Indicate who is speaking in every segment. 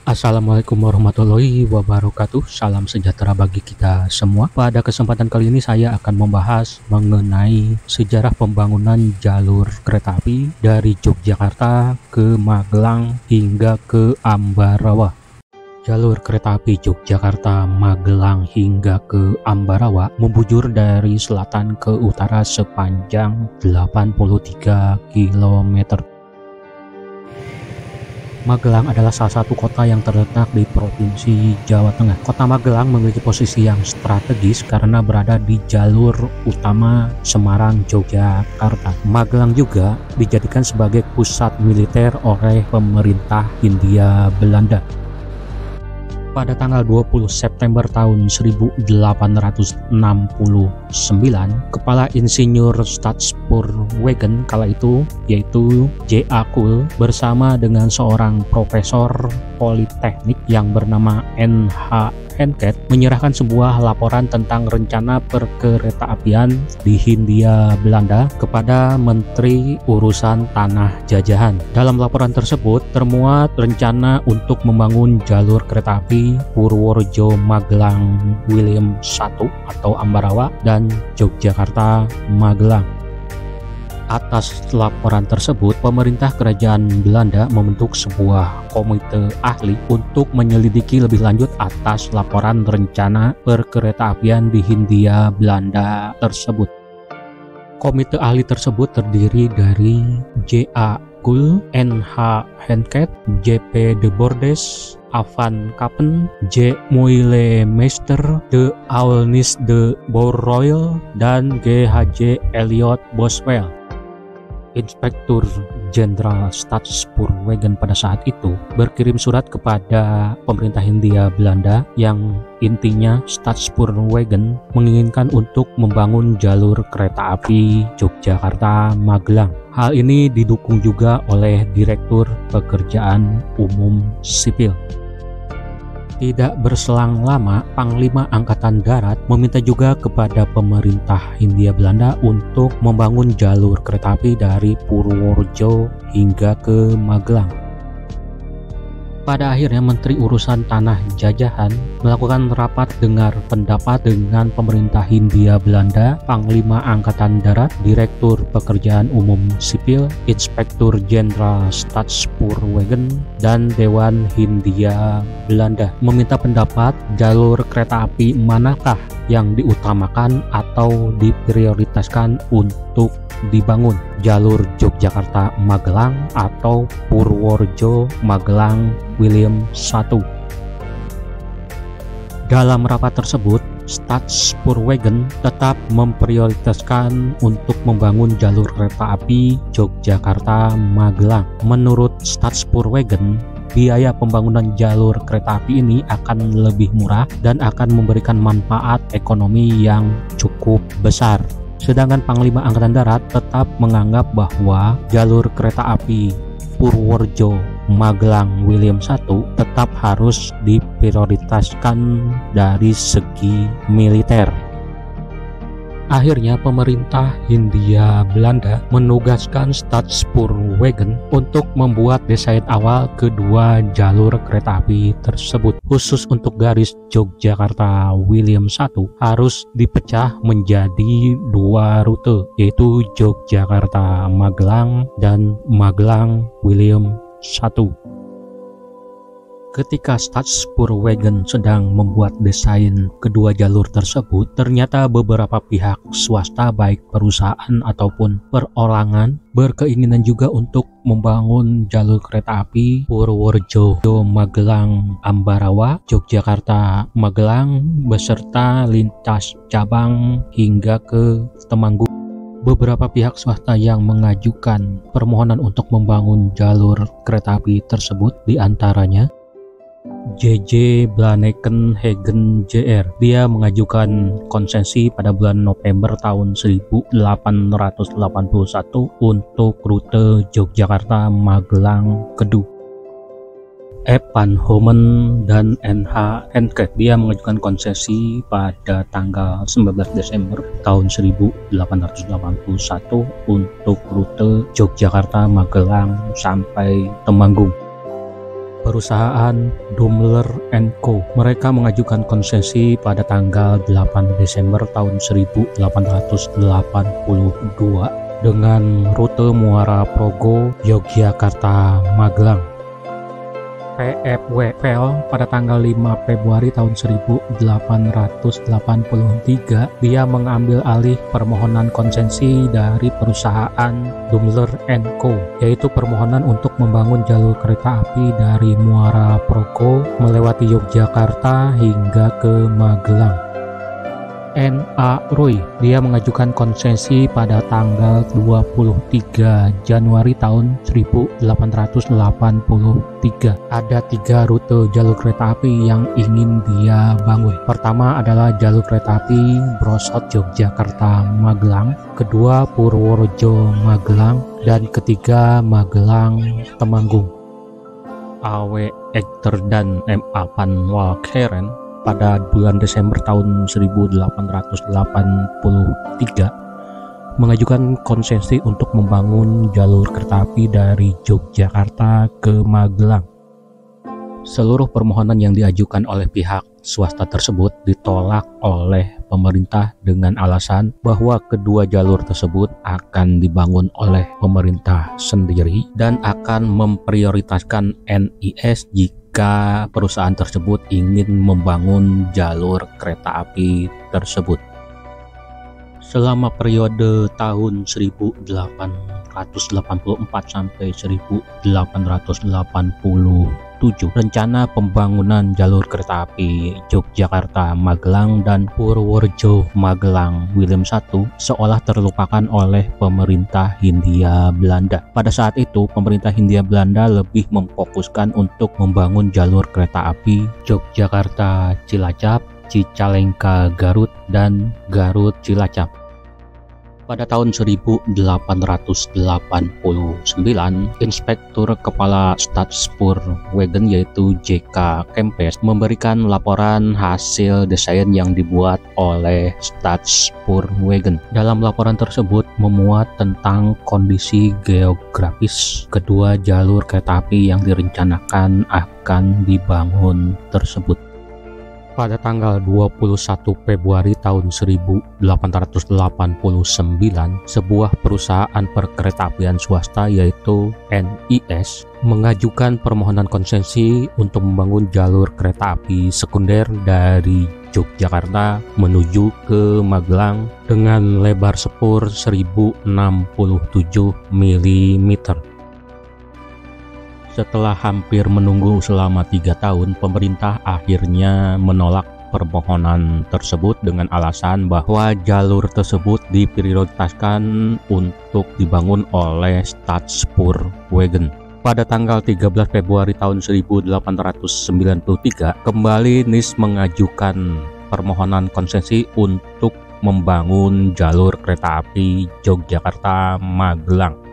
Speaker 1: Assalamualaikum warahmatullahi wabarakatuh. Salam sejahtera bagi kita semua. Pada kesempatan kali ini saya akan membahas mengenai sejarah pembangunan jalur kereta api dari Yogyakarta ke Magelang hingga ke Ambarawa. Jalur kereta api Yogyakarta, Magelang hingga ke Ambarawa membujur dari selatan ke utara sepanjang 83 km. Magelang adalah salah satu kota yang terletak di Provinsi Jawa Tengah. Kota Magelang memiliki posisi yang strategis karena berada di jalur utama Semarang, Yogyakarta. Magelang juga dijadikan sebagai pusat militer oleh pemerintah Hindia Belanda. Pada tanggal 20 September tahun 1869, Kepala Insinyur Staatspoorwegen kala itu yaitu J.A. Kuhl bersama dengan seorang profesor politeknik yang bernama N.H. Hencke menyerahkan sebuah laporan tentang rencana perkeretaapian di Hindia Belanda kepada Menteri Urusan Tanah Jajahan. Dalam laporan tersebut termuat rencana untuk membangun jalur kereta api Purworejo Magelang William I atau Ambarawa dan Yogyakarta Magelang. Atas laporan tersebut, pemerintah kerajaan Belanda membentuk sebuah komite ahli untuk menyelidiki lebih lanjut atas laporan rencana perkeretaapian di Hindia Belanda tersebut. Komite ahli tersebut terdiri dari J.A. Kuhl, N.H. Hencke, J.P. de Bordes, Van Kapen, J. Meulemeester, de Aulnis de Bourroil, dan G.H.J. Elliot Boswell. Inspektur Jenderal Staatspoorwegen pada saat itu berkirim surat kepada pemerintah Hindia Belanda yang intinya Staatspoorwegen menginginkan untuk membangun jalur kereta api Yogyakarta-Magelang. Hal ini didukung juga oleh Direktur Pekerjaan Umum Sipil. Tidak berselang lama, Panglima Angkatan Darat meminta juga kepada pemerintah Hindia Belanda untuk membangun jalur kereta api dari Purworejo hingga ke Magelang. Pada akhirnya Menteri Urusan Tanah Jajahan melakukan rapat dengar pendapat dengan pemerintah Hindia Belanda, Panglima Angkatan Darat, Direktur Pekerjaan Umum Sipil, Inspektur Jenderal Staatspoorwegen, dan Dewan Hindia Belanda meminta pendapat jalur kereta api manakah yang diutamakan atau diprioritaskan untuk dibangun, jalur Yogyakarta Magelang atau Purworejo Magelang William I. Dalam rapat tersebut, Staatspoorwegen tetap memprioritaskan untuk membangun jalur kereta api Yogyakarta Magelang. Menurut Staatspoorwegen, biaya pembangunan jalur kereta api ini akan lebih murah dan akan memberikan manfaat ekonomi yang cukup besar. Sedangkan Panglima Angkatan Darat tetap menganggap bahwa jalur kereta api Purworejo Magelang William I tetap harus diprioritaskan dari segi militer. Akhirnya pemerintah Hindia Belanda menugaskan Staatspoorwegen untuk membuat desain awal kedua jalur kereta api tersebut. Khusus untuk garis Yogyakarta William I harus dipecah menjadi dua rute, yaitu Yogyakarta Magelang dan Magelang William I. Ketika Staatspoorwegen sedang membuat desain kedua jalur tersebut, ternyata beberapa pihak swasta baik perusahaan ataupun perorangan berkeinginan juga untuk membangun jalur kereta api Purworejo Magelang Ambarawa, Yogyakarta Magelang beserta lintas cabang hingga ke Temanggung. Beberapa pihak swasta yang mengajukan permohonan untuk membangun jalur kereta api tersebut diantaranya J.J. Blankenhagen Jr. Dia mengajukan konsesi pada bulan November tahun 1881 untuk rute Yogyakarta Magelang Kedu. Van Homen dan N.H. Hencke. Dia mengajukan konsesi pada tanggal 19 Desember tahun 1881 untuk rute Yogyakarta Magelang sampai Temanggung. perusahaan Daimler & Co. Mereka mengajukan konsesi pada tanggal 8 Desember tahun 1882 dengan rute Muara Progo, Yogyakarta, Magelang. PFWPL pada tanggal 5 Februari tahun 1883 dia mengambil alih permohonan konsesi dari perusahaan Daimler & Co, yaitu permohonan untuk membangun jalur kereta api dari Muara Progo melewati Yogyakarta hingga ke Magelang. N.A. Roy dia mengajukan konsesi pada tanggal 23 Januari tahun 1883. Ada 3 rute jalur kereta api yang ingin dia bangun. Pertama adalah jalur kereta api Brosot Yogyakarta Magelang, kedua Purworejo Magelang, dan ketiga Magelang Temanggung. A.W. Egter dan M.A. Van Walkeren pada bulan Desember tahun 1883 mengajukan konsesi untuk membangun jalur kereta api dari Yogyakarta ke Magelang. Seluruh permohonan yang diajukan oleh pihak swasta tersebut ditolak oleh pemerintah dengan alasan bahwa kedua jalur tersebut akan dibangun oleh pemerintah sendiri dan akan memprioritaskan NIS jika perusahaan tersebut ingin membangun jalur kereta api tersebut. Selama periode tahun 1884 sampai 1887, rencana pembangunan jalur kereta api Yogyakarta Magelang dan Purworejo Magelang William I seolah terlupakan oleh pemerintah Hindia Belanda. Pada saat itu, pemerintah Hindia Belanda lebih memfokuskan untuk membangun jalur kereta api Yogyakarta Cilacap, Cicalengka Garut, dan Garut Cilacap. Pada tahun 1889, Inspektur Kepala Stadspoorwegen yaitu J.K. Kempes memberikan laporan hasil desain yang dibuat oleh Stadspoorwegen. Dalam laporan tersebut memuat tentang kondisi geografis kedua jalur kereta api yang direncanakan akan dibangun tersebut. Pada tanggal 21 Februari tahun 1889, sebuah perusahaan perkeretaapian swasta yaitu NIS mengajukan permohonan konsesi untuk membangun jalur kereta api sekunder dari Yogyakarta menuju ke Magelang dengan lebar spur 1067 mm. Setelah hampir menunggu selama 3 tahun, pemerintah akhirnya menolak permohonan tersebut dengan alasan bahwa jalur tersebut diprioritaskan untuk dibangun oleh Stadspoorwegen. Pada tanggal 13 Februari tahun 1893, kembali NIS mengajukan permohonan konsesi untuk membangun jalur kereta api Yogyakarta-Magelang.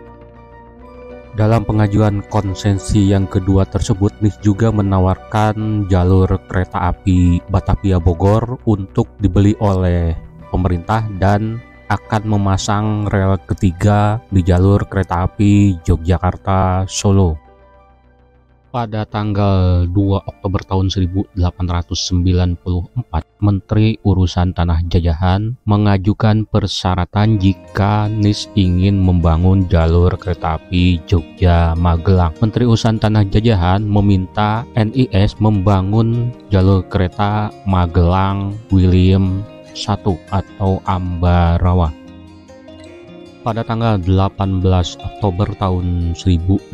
Speaker 1: Dalam pengajuan konsesi yang kedua tersebut, NIS juga menawarkan jalur kereta api Batavia-Bogor untuk dibeli oleh pemerintah dan akan memasang rel ketiga di jalur kereta api Yogyakarta-Solo. Pada tanggal 2 Oktober tahun 1894, Menteri Urusan Tanah Jajahan mengajukan persyaratan jika NIS ingin membangun jalur kereta api Jogja-Magelang. Menteri Urusan Tanah Jajahan meminta NIS membangun jalur kereta Magelang William I atau Ambarawa. Pada tanggal 18 Oktober tahun 1894,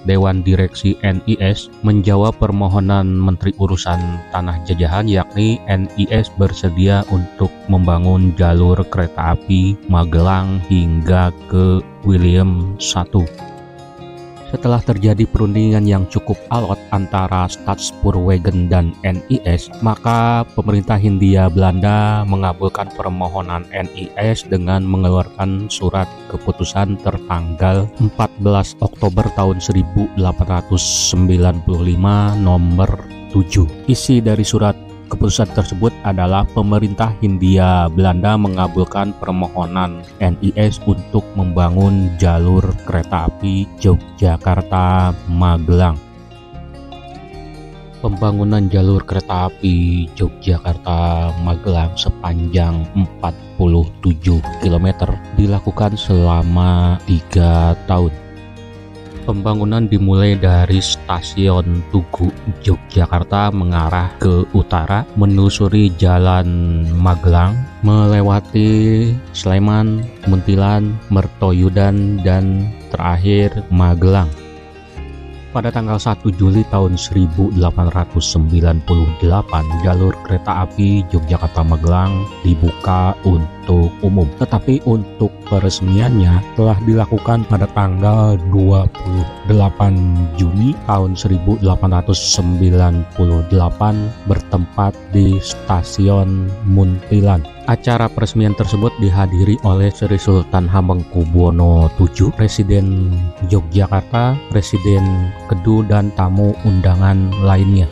Speaker 1: Dewan Direksi NIS menjawab permohonan Menteri Urusan Tanah Jajahan, yakni NIS bersedia untuk membangun jalur kereta api Magelang hingga ke William I. Setelah terjadi perundingan yang cukup alot antara Stadspoorwegen dan NIS, maka pemerintah Hindia Belanda mengabulkan permohonan NIS dengan mengeluarkan surat keputusan tertanggal 14 Oktober tahun 1895 nomor 7. Isi dari surat Keputusan tersebut adalah pemerintah Hindia Belanda mengabulkan permohonan NIS untuk membangun jalur kereta api Yogyakarta-Magelang. Pembangunan jalur kereta api Yogyakarta-Magelang sepanjang 47 km dilakukan selama 3 tahun. Pembangunan dimulai dari stasiun Tugu, Yogyakarta mengarah ke utara, menelusuri Jalan Magelang, melewati Sleman, Muntilan, Mertoyudan, dan terakhir Magelang. Pada tanggal 1 Juli tahun 1898, jalur kereta api Yogyakarta-Magelang dibuka untuk umum. Tetapi untuk peresmiannya telah dilakukan pada tanggal 28 Juni tahun 1898 bertempat di stasiun Muntilan. Acara peresmian tersebut dihadiri oleh Sri Sultan Hamengkubuwono VII, Presiden Yogyakarta, Presiden Kedu, dan tamu undangan lainnya.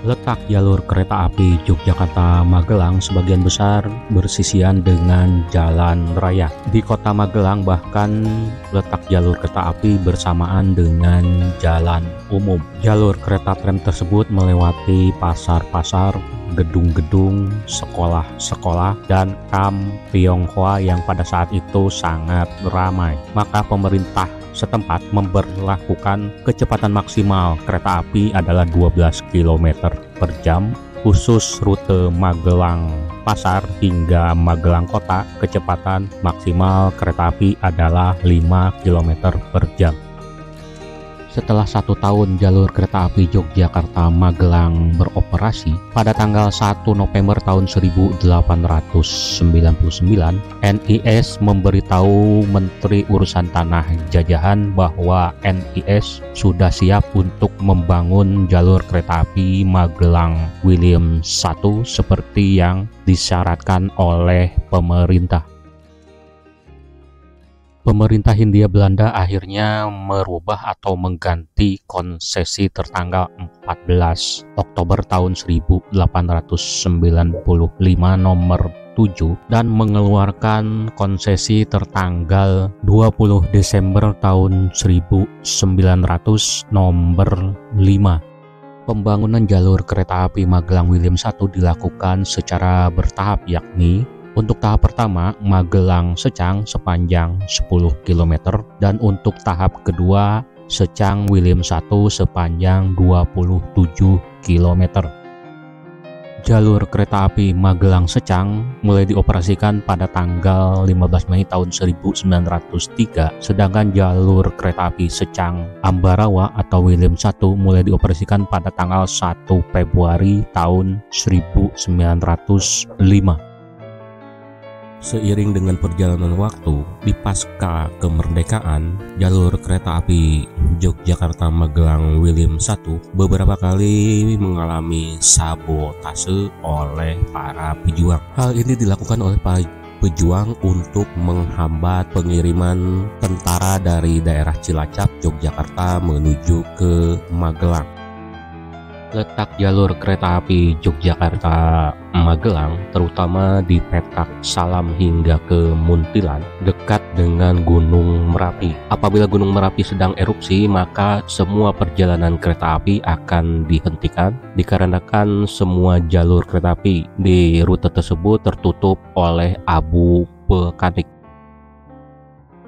Speaker 1: Letak jalur kereta api Yogyakarta-Magelang sebagian besar bersisian dengan jalan raya. Di kota Magelang bahkan letak jalur kereta api bersamaan dengan jalan umum. Jalur kereta tram tersebut melewati pasar-pasar, gedung-gedung, sekolah-sekolah, dan kamp Tionghoa yang pada saat itu sangat ramai. Maka pemerintah setempat memberlakukan kecepatan maksimal kereta api adalah 12 km per jam. Khusus rute Magelang Pasar hingga Magelang Kota, kecepatan maksimal kereta api adalah 5 km per jam. Setelah 1 tahun jalur kereta api Yogyakarta-Magelang beroperasi, pada tanggal 1 November tahun 1899, NIS memberitahu Menteri Urusan Tanah Jajahan bahwa NIS sudah siap untuk membangun jalur kereta api Magelang William I seperti yang disyaratkan oleh pemerintah. Pemerintah Hindia Belanda akhirnya merubah atau mengganti konsesi tertanggal 14 Oktober tahun 1895 nomor 7 dan mengeluarkan konsesi tertanggal 20 Desember tahun 1900 nomor 5. Pembangunan jalur kereta api Magelang William I dilakukan secara bertahap, yakni untuk tahap pertama Magelang Secang sepanjang 10 km dan untuk tahap kedua Secang William I sepanjang 27 km. Jalur kereta api Magelang Secang mulai dioperasikan pada tanggal 15 Mei tahun 1903, sedangkan jalur kereta api Secang Ambarawa atau William I mulai dioperasikan pada tanggal 1 Februari tahun 1905. Seiring dengan perjalanan waktu, di pasca kemerdekaan, jalur kereta api Yogyakarta-Magelang William I beberapa kali mengalami sabotase oleh para pejuang. Hal ini dilakukan oleh para pejuang untuk menghambat pengiriman tentara dari daerah Cilacap, Yogyakarta menuju ke Magelang. Letak jalur kereta api Yogyakarta-Magelang terutama di petak Salam hingga ke Muntilan dekat dengan Gunung Merapi. Apabila Gunung Merapi sedang erupsi, maka semua perjalanan kereta api akan dihentikan dikarenakan semua jalur kereta api di rute tersebut tertutup oleh abu vulkanik.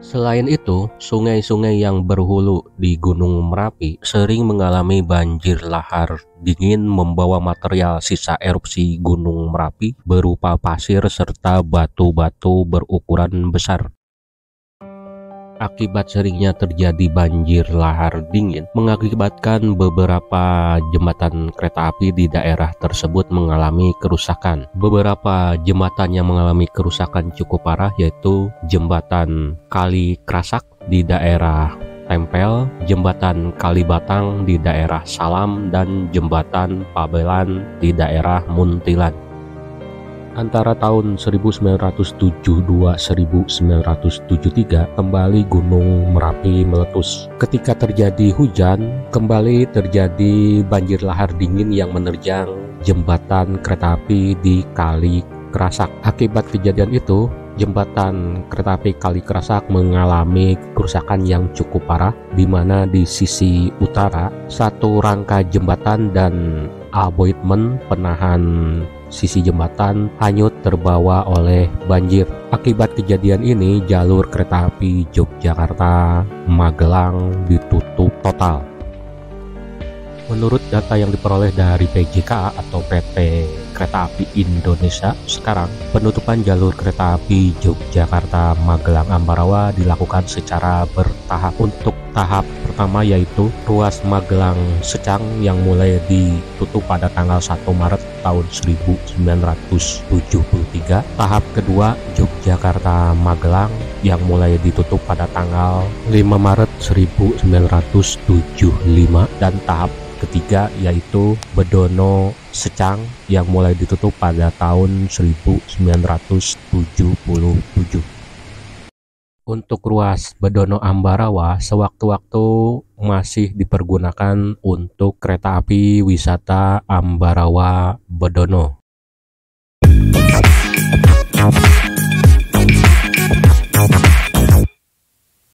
Speaker 1: Selain itu, sungai-sungai yang berhulu di Gunung Merapi sering mengalami banjir lahar dingin membawa material sisa erupsi Gunung Merapi berupa pasir serta batu-batu berukuran besar. Akibat seringnya terjadi banjir lahar dingin mengakibatkan beberapa jembatan kereta api di daerah tersebut mengalami kerusakan. Beberapa jembatan yang mengalami kerusakan cukup parah yaitu jembatan Kali Krasak di daerah Tempel, jembatan Kalibatang di daerah Salam, dan jembatan Pabelan di daerah Muntilan. Antara tahun 1972-1973 kembali Gunung Merapi meletus. Ketika terjadi hujan, kembali terjadi banjir lahar dingin yang menerjang jembatan kereta api di Kali Kerasak. Akibat kejadian itu, jembatan kereta api Kali Kerasak mengalami kerusakan yang cukup parah, di mana di sisi utara satu rangka jembatan dan aboitmen penahan sisi jembatan hanyut terbawa oleh banjir. Akibat kejadian ini, jalur kereta api Yogyakarta Magelang ditutup total. Menurut data yang diperoleh dari PJKA atau PT Kereta Api Indonesia, sekarang penutupan jalur kereta api Yogyakarta Magelang Ambarawa dilakukan secara bertahap. Untuk tahap pertama yaitu ruas Magelang Secang yang mulai ditutup pada tanggal 1 Maret tahun 1973. Tahap kedua Yogyakarta Magelang yang mulai ditutup pada tanggal 5 Maret 1975, dan tahap ketiga yaitu Bedono Secang yang mulai ditutup pada tahun 1977. Untuk ruas Bedono Ambarawa sewaktu-waktu masih dipergunakan untuk kereta api wisata Ambarawa Bedono.